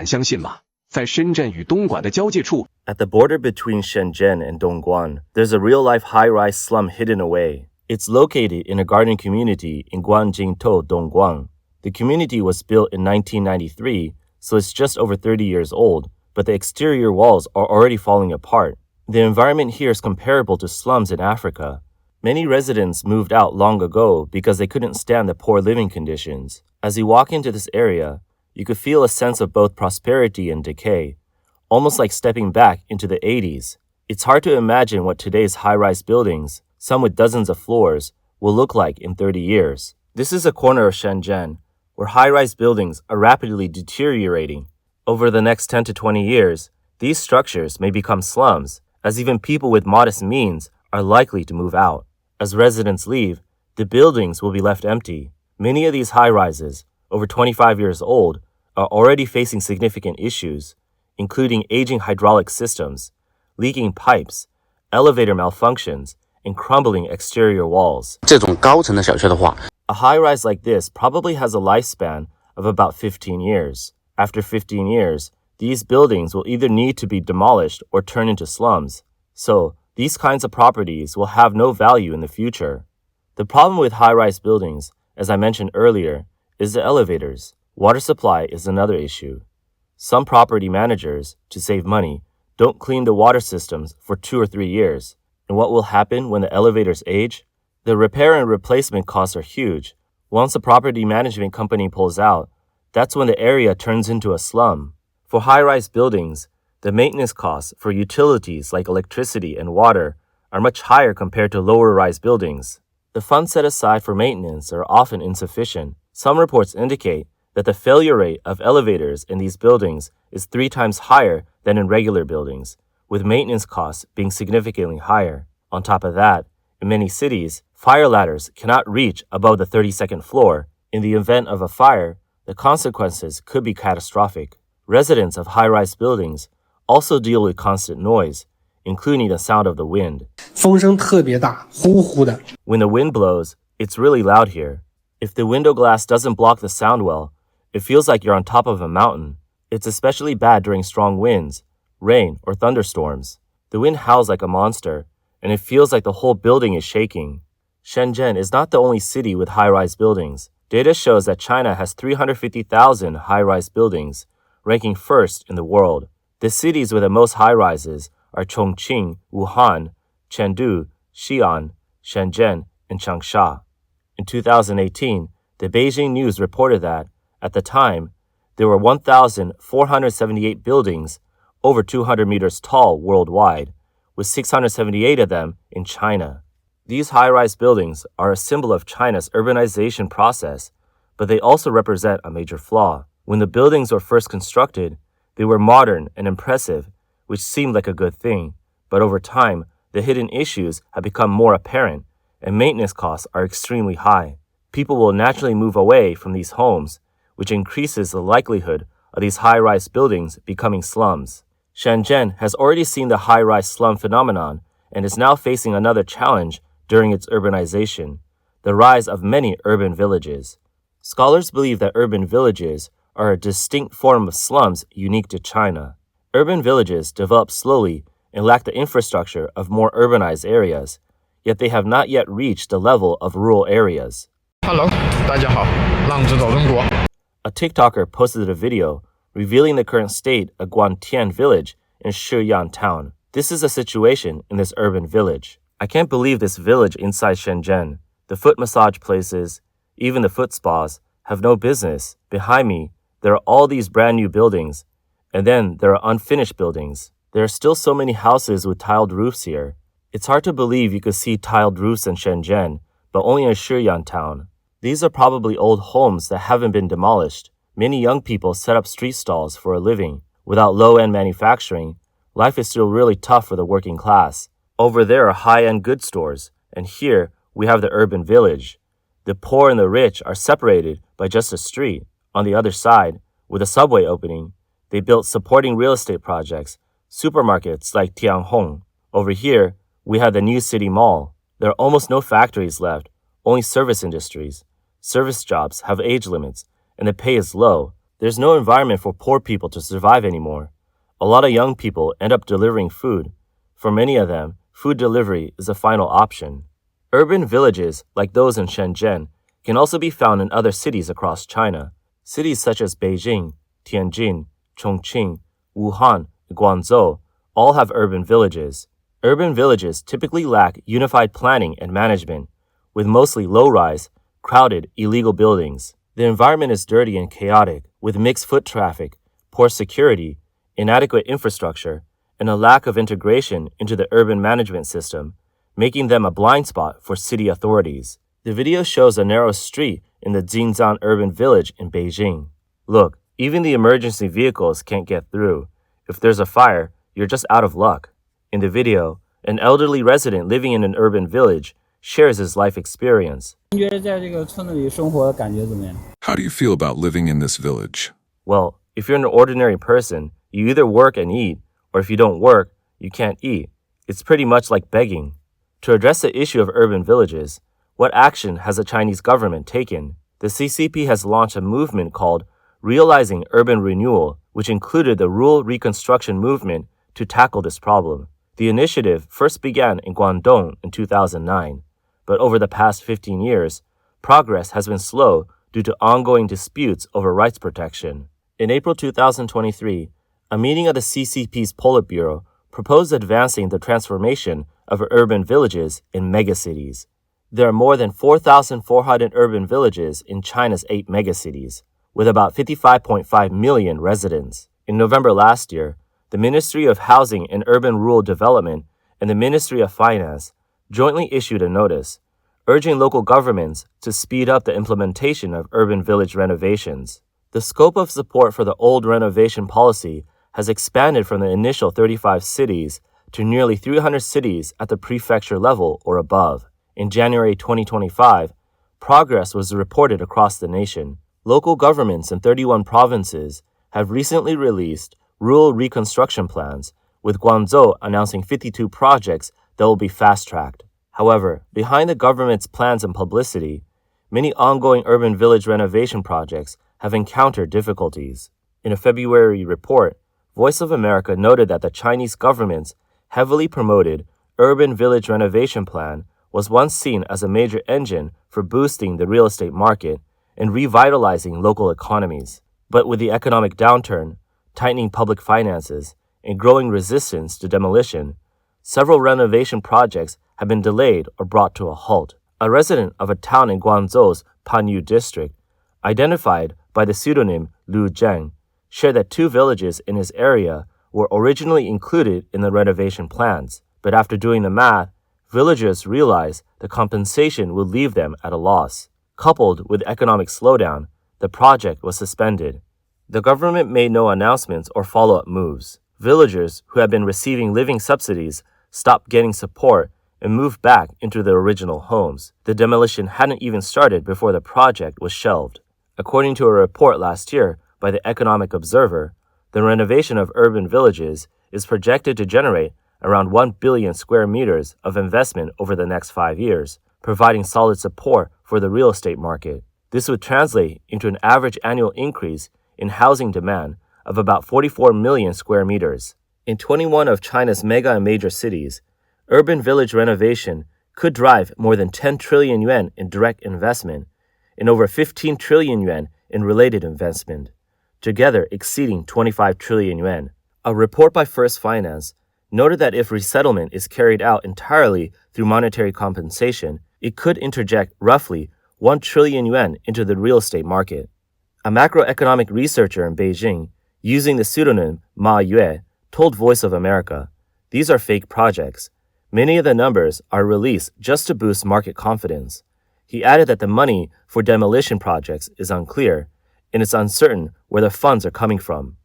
敢相信吗？在深圳与东莞的交界处 At the border between Shenzhen and Dongguan, there's a real-life high-rise slum hidden away. It's located in a garden community in Guanjingtou, Dongguan. The community was built in 1993, so it's just over 30 years old, but the exterior walls are already falling apart. The environment here is comparable to slums in Africa. Many residents moved out long ago because they couldn't stand the poor living conditions. As you walk into this area, you could feel a sense of both prosperity and decay, almost like stepping back into the 80s. It's hard to imagine what today's high-rise buildings, some with dozens of floors, will look like in 30 years. This is a corner of Shenzhen, where high-rise buildings are rapidly deteriorating. Over the next 10 to 20 years, these structures may become slums, as even people with modest means are likely to move out. As residents leave, the buildings will be left empty. Many of these high-rises, over 25 years old, are already facing significant issues, including aging hydraulic systems, leaking pipes, elevator malfunctions, and crumbling exterior walls. 这种高层的小区的话 A high-rise like this probably has a lifespan of about 15 years. After 15 years, these buildings will either need to be demolished or turn into slums. So, these kinds of properties will have no value in the future. The problem with high-rise buildings, as I mentioned earlier, is the elevators. Water supply is another issue. Some property managers, to save money, don't clean the water systems for 2 or 3 years. And what will happen when the elevators age? The repair and replacement costs are huge. Once a property management company pulls out, that's when the area turns into a slum. For high-rise buildings, the maintenance costs for utilities like electricity and water are much higher compared to lower-rise buildings. The funds set aside for maintenance are often insufficient. Some reports indicate that the failure rate of elevators in these buildings is 3 times higher than in regular buildings, with maintenance costs being significantly higher. On top of that, in many cities, fire ladders cannot reach above the 32nd floor. In the event of a fire, the consequences could be catastrophic. Residents of high-rise buildings also deal with constant noise, including the sound of the wind. 风声特别大，呼呼的。 When the wind blows, it's really loud here. If the window glass doesn't block the sound well, it feels like you're on top of a mountain. It's especially bad during strong winds, rain, or thunderstorms. The wind howls like a monster, and it feels like the whole building is shaking. Shenzhen is not the only city with high-rise buildings. Data shows that China has 350,000 high-rise buildings, ranking first in the world. The cities with the most high-rises are Chongqing, Wuhan, Chengdu, Xi'an, Shenzhen, and Changsha. In 2018, the Beijing News reported that, at the time, there were 1,478 buildings over 200 meters tall worldwide, with 678 of them in China. These high-rise buildings are a symbol of China's urbanization process, but they also represent a major flaw. When the buildings were first constructed, they were modern and impressive, which seemed like a good thing. But over time, the hidden issues have become more apparent, and maintenance costs are extremely high. People will naturally move away from these homes, which increases the likelihood of these high-rise buildings becoming slums. Shenzhen has already seen the high-rise slum phenomenon and is now facing another challenge during its urbanization, the rise of many urban villages. Scholars believe that urban villages are a distinct form of slums unique to China. Urban villages develop slowly and lack the infrastructure of more urbanized areas, yet they have not yet reached the level of rural areas. Hello, 大家好，浪子走中国。 A TikToker posted a video revealing the current state of Guantian village in Shiyan town. This is the situation in this urban village. I can't believe this village inside Shenzhen. The foot massage places, even the foot spas, have no business. Behind me, there are all these brand new buildings, and then there are unfinished buildings. There are still so many houses with tiled roofs here. It's hard to believe you could see tiled roofs in Shenzhen, but only in Shiyan town. These are probably old homes that haven't been demolished. Many young people set up street stalls for a living. Without low-end manufacturing, life is still really tough for the working class. Over there are high-end goods stores, and here we have the urban village. The poor and the rich are separated by just a street. On the other side, with a subway opening, they built supporting real estate projects, supermarkets like Tianhong. Over here, we have the new city mall. There are almost no factories left, only service industries. Service jobs have age limits, and the pay is low. There's no environment for poor people to survive anymore. A lot of young people end up delivering food. For many of them, food delivery is a final option. Urban villages, like those in Shenzhen, can also be found in other cities across China. Cities such as Beijing, Tianjin, Chongqing, Wuhan, and Guangzhou all have urban villages. Urban villages typically lack unified planning and management, with mostly low-rise, crowded, illegal buildings. The environment is dirty and chaotic, with mixed foot traffic, poor security, inadequate infrastructure, and a lack of integration into the urban management system, making them a blind spot for city authorities. The video shows a narrow street in the Jinzan urban village in Beijing. Look, even the emergency vehicles can't get through. If there's a fire, you're just out of luck. In the video, an elderly resident living in an urban village shares his life experience. How do you feel about living in this village? Well, if you're an ordinary person, you either work and eat, or if you don't work, you can't eat. It's pretty much like begging. To address the issue of urban villages, what action has the Chinese government taken? The CCP has launched a movement called Realizing Urban Renewal, which included the rural reconstruction movement to tackle this problem. The initiative first began in Guangdong in 2009, but over the past 15 years, progress has been slow due to ongoing disputes over rights protection. In April 2023, a meeting of the CCP's Politburo proposed advancing the transformation of urban villages in megacities. There are more than 4,400 urban villages in China's 8 megacities, with about 55.5 million residents. In November last year, the Ministry of Housing and Urban Rural Development and the Ministry of Finance jointly issued a notice urging local governments to speed up the implementation of urban village renovations. The scope of support for the old renovation policy has expanded from the initial 35 cities to nearly 300 cities at the prefecture level or above. In January 2025, progress was reported across the nation. Local governments in 31 provinces have recently released rural reconstruction plans, with Guangzhou announcing 52 projects that will be fast-tracked. However, behind the government's plans and publicity, many ongoing urban village renovation projects have encountered difficulties. In a February report, Voice of America noted that the Chinese government's heavily promoted urban village renovation plan was once seen as a major engine for boosting the real estate market and revitalizing local economies. But with the economic downturn, tightening public finances, and growing resistance to demolition, several renovation projects have been delayed or brought to a halt. A resident of a town in Guangzhou's Panyu district, identified by the pseudonym Lu Zheng, shared that 2 villages in his area were originally included in the renovation plans, but after doing the math, villagers realized the compensation would leave them at a loss. Coupled with economic slowdown, the project was suspended. The government made no announcements or follow-up moves. Villagers who had been receiving living subsidies stopped getting support and moved back into their original homes. The demolition hadn't even started before the project was shelved. According to a report last year by the Economic Observer, the renovation of urban villages is projected to generate around 1 billion square meters of investment over the next 5 years, providing solid support for the real estate market. This would translate into an average annual increase in housing demand of about 44 million square meters. In 21 of China's mega and major cities, urban village renovation could drive more than 10 trillion yuan in direct investment and over 15 trillion yuan in related investment, together exceeding 25 trillion yuan. A report by First Finance noted that if resettlement is carried out entirely through monetary compensation, it could interject roughly 1 trillion yuan into the real estate market. A macroeconomic researcher in Beijing, using the pseudonym Ma Yue, told Voice of America, "These are fake projects. Many of the numbers are released just to boost market confidence." He added that the money for demolition projects is unclear, and it's uncertain where the funds are coming from.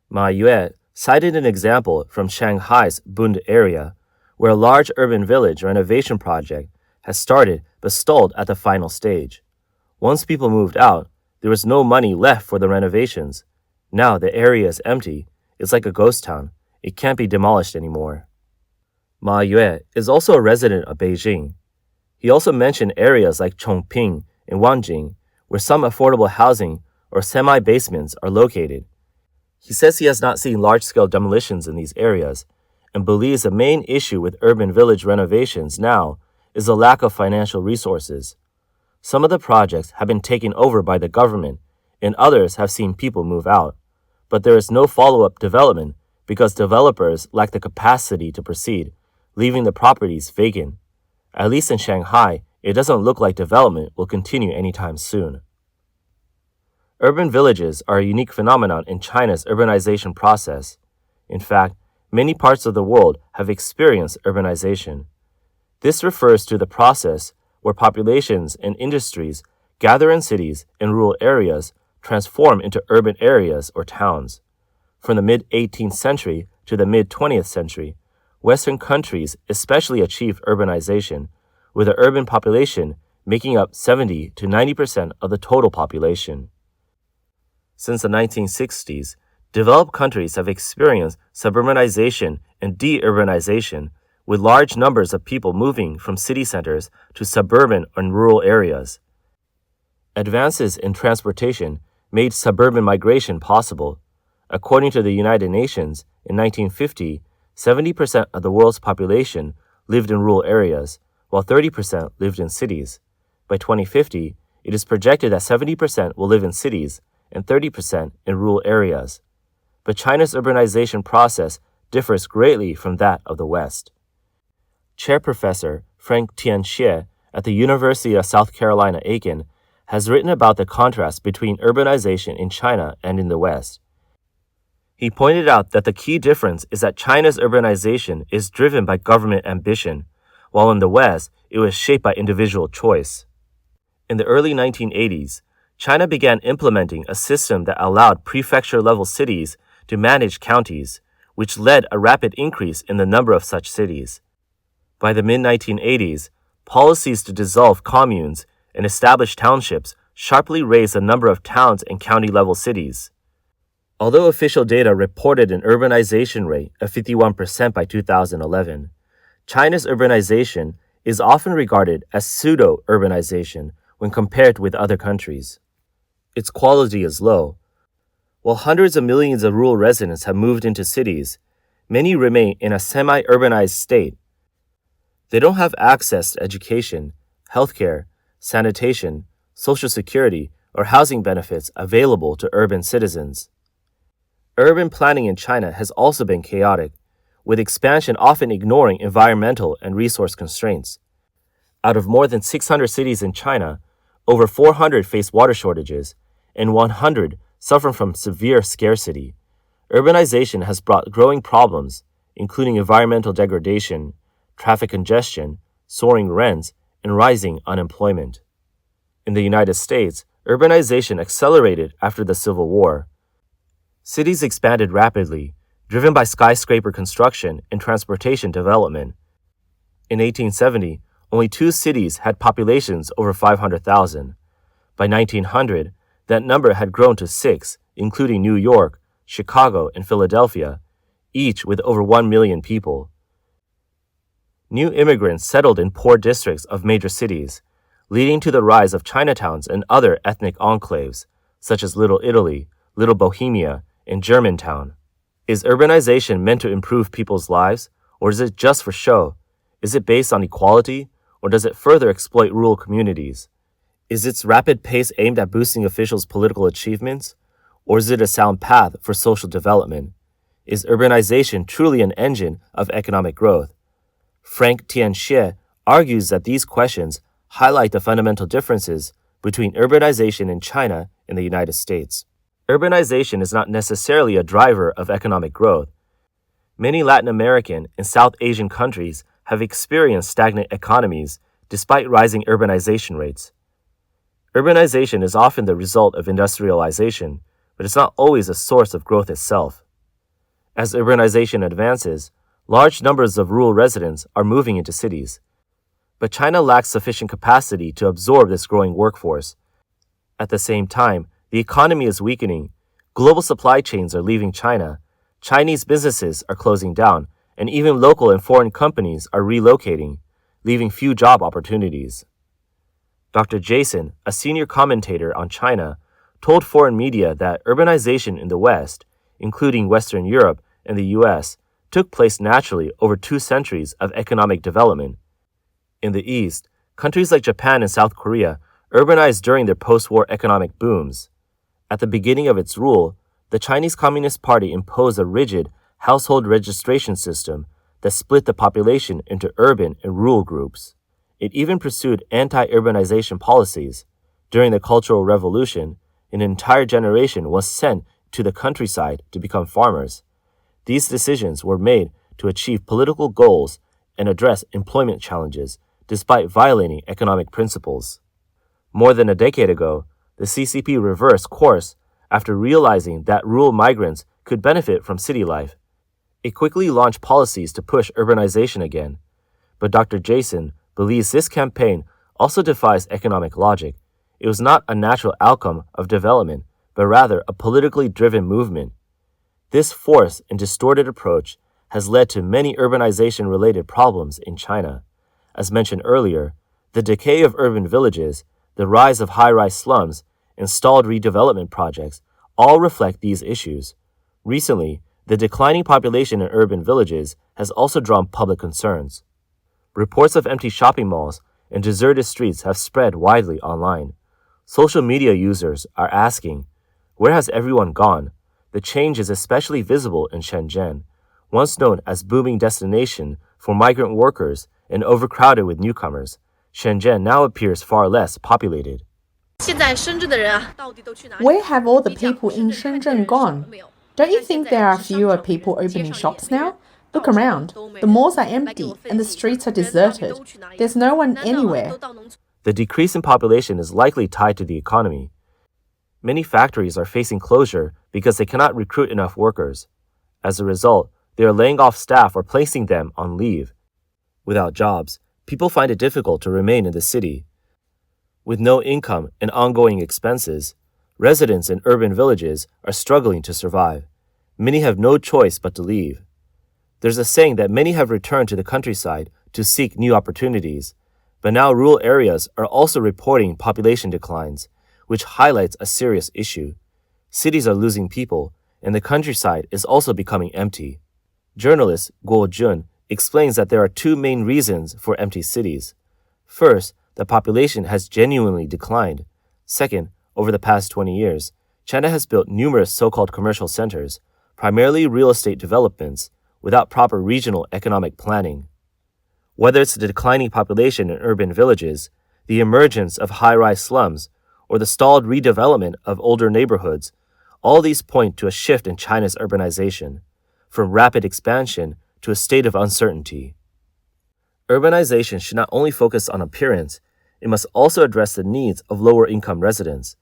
Ma Yue cited an example from Shanghai's Bund area, where a large urban village renovation project has started but stalled at the final stage. Once people moved out, there was no money left for the renovations. Now the area is empty. It's like a ghost town. It can't be demolished anymore. Ma Yue is also a resident of Beijing. He also mentioned areas like Chongping and Wanjing, where some affordable housing or semi-basements are located. He says he has not seen large-scale demolitions in these areas and believes the main issue with urban village renovations now is a lack of financial resources. Some of the projects have been taken over by the government and others have seen people move out, but there is no follow-up development because developers lack the capacity to proceed, leaving the properties vacant. At least in Shanghai, it doesn't look like development will continue anytime soon. Urban villages are a unique phenomenon in China's urbanization process. In fact, many parts of the world have experienced urbanization. This refers to the process where populations and industries gather in cities and rural areas transform into urban areas or towns. From the mid-18th century to the mid-20th century, Western countries especially achieved urbanization, with the urban population making up 70 to 90% of the total population. Since the 1960s, developed countries have experienced suburbanization and deurbanization, with large numbers of people moving from city centers to suburban and rural areas. Advances in transportation made suburban migration possible. According to the United Nations, in 1950, 70% of the world's population lived in rural areas, while 30% lived in cities. By 2050, it is projected that 70% will live in cities and 30% in rural areas. But China's urbanization process differs greatly from that of the West. Chair Professor Frank Tianxie at the University of South Carolina, Aiken, has written about the contrast between urbanization in China and in the West. He pointed out that the key difference is that China's urbanization is driven by government ambition, while in the West, it was shaped by individual choice. In the early 1980s, China began implementing a system that allowed prefecture-level cities to manage counties, which led a rapid increase in the number of such cities. By the mid-1980s, policies to dissolve communes and establish townships sharply raised the number of towns and county-level cities. Although official data reported an urbanization rate of 51% by 2011, China's urbanization is often regarded as pseudo-urbanization when compared with other countries. Its quality is low. While hundreds of millions of rural residents have moved into cities, many remain in a semi-urbanized state. They don't have access to education, healthcare, sanitation, social security, or housing benefits available to urban citizens. Urban planning in China has also been chaotic, with expansion often ignoring environmental and resource constraints. Out of more than 600 cities in China, over 400 face water shortages, and 100 suffer from severe scarcity. Urbanization has brought growing problems, including environmental degradation, traffic congestion, soaring rents, and rising unemployment. In the United States, urbanization accelerated after the Civil War. Cities expanded rapidly, driven by skyscraper construction and transportation development. In 1870, only 2 cities had populations over 500,000. By 1900, that number had grown to 6, including New York, Chicago, and Philadelphia, each with over 1 million people. New immigrants settled in poor districts of major cities, leading to the rise of Chinatowns and other ethnic enclaves, such as Little Italy, Little Bohemia, and Germantown. Is urbanization meant to improve people's lives, or is it just for show? Is it based on equality, or does it further exploit rural communities? Is its rapid pace aimed at boosting officials' political achievements, or is it a sound path for social development? Is urbanization truly an engine of economic growth? Frank Tianxie argues that these questions highlight the fundamental differences between urbanization in China and the United States. Urbanization is not necessarily a driver of economic growth. Many Latin American and South Asian countries have experienced stagnant economies despite rising urbanization rates. Urbanization is often the result of industrialization, but it's not always a source of growth itself. As urbanization advances, large numbers of rural residents are moving into cities. But China lacks sufficient capacity to absorb this growing workforce. At the same time, the economy is weakening, global supply chains are leaving China, Chinese businesses are closing down, and even local and foreign companies are relocating, leaving few job opportunities. Dr. Jason, a senior commentator on China, told foreign media that urbanization in the West, including Western Europe and the US, took place naturally over 2 centuries of economic development. In the East, countries like Japan and South Korea urbanized during their post-war economic booms. At the beginning of its rule, the Chinese Communist Party imposed a rigid household registration system that split the population into urban and rural groups. It even pursued anti-urbanization policies. During the Cultural Revolution, an entire generation was sent to the countryside to become farmers. These decisions were made to achieve political goals and address employment challenges despite violating economic principles. More than a decade ago, the CCP reversed course after realizing that rural migrants could benefit from city life. It quickly launched policies to push urbanization again. But Dr. Jason believes this campaign also defies economic logic. It was not a natural outcome of development, but rather a politically driven movement. This forced and distorted approach has led to many urbanization-related problems in China. As mentioned earlier, the decay of urban villages, the rise of high-rise slums, and stalled redevelopment projects all reflect these issues. Recently, the declining population in urban villages has also drawn public concerns. Reports of empty shopping malls and deserted streets have spread widely online. Social media users are asking, where has everyone gone? The change is especially visible in Shenzhen, once known as booming destination for migrant workers and overcrowded with newcomers. Shenzhen now appears far less populated. Where have all the people in Shenzhen gone? Don't you think there are fewer people opening shops now? Look around. The malls are empty and the streets are deserted. There's no one anywhere. The decrease in population is likely tied to the economy. Many factories are facing closure because they cannot recruit enough workers. As a result, they are laying off staff or placing them on leave. Without jobs, people find it difficult to remain in the city. With no income and ongoing expenses, residents in urban villages are struggling to survive. Many have no choice but to leave. There's a saying that many have returned to the countryside to seek new opportunities, but now rural areas are also reporting population declines, which highlights a serious issue. Cities are losing people, and the countryside is also becoming empty. Journalist Guo Jun explains that there are 2 main reasons for empty cities. First, the population has genuinely declined. Second, over the past 20 years, China has built numerous so-called commercial centers, primarily real estate developments, without proper regional economic planning. Whether it's the declining population in urban villages, the emergence of high-rise slums, or the stalled redevelopment of older neighborhoods, all these point to a shift in China's urbanization, from rapid expansion to a state of uncertainty. Urbanization should not only focus on appearance, it must also address the needs of lower-income residents.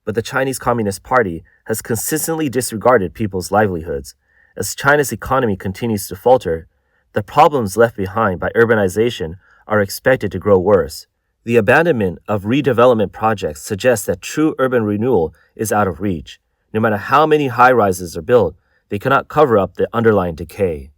But the Chinese Communist Party has consistently disregarded people's livelihoods. As China's economy continues to falter, the problems left behind by urbanization are expected to grow worse. The abandonment of redevelopment projects suggests that true urban renewal is out of reach. No matter how many high-rises are built, they cannot cover up the underlying decay.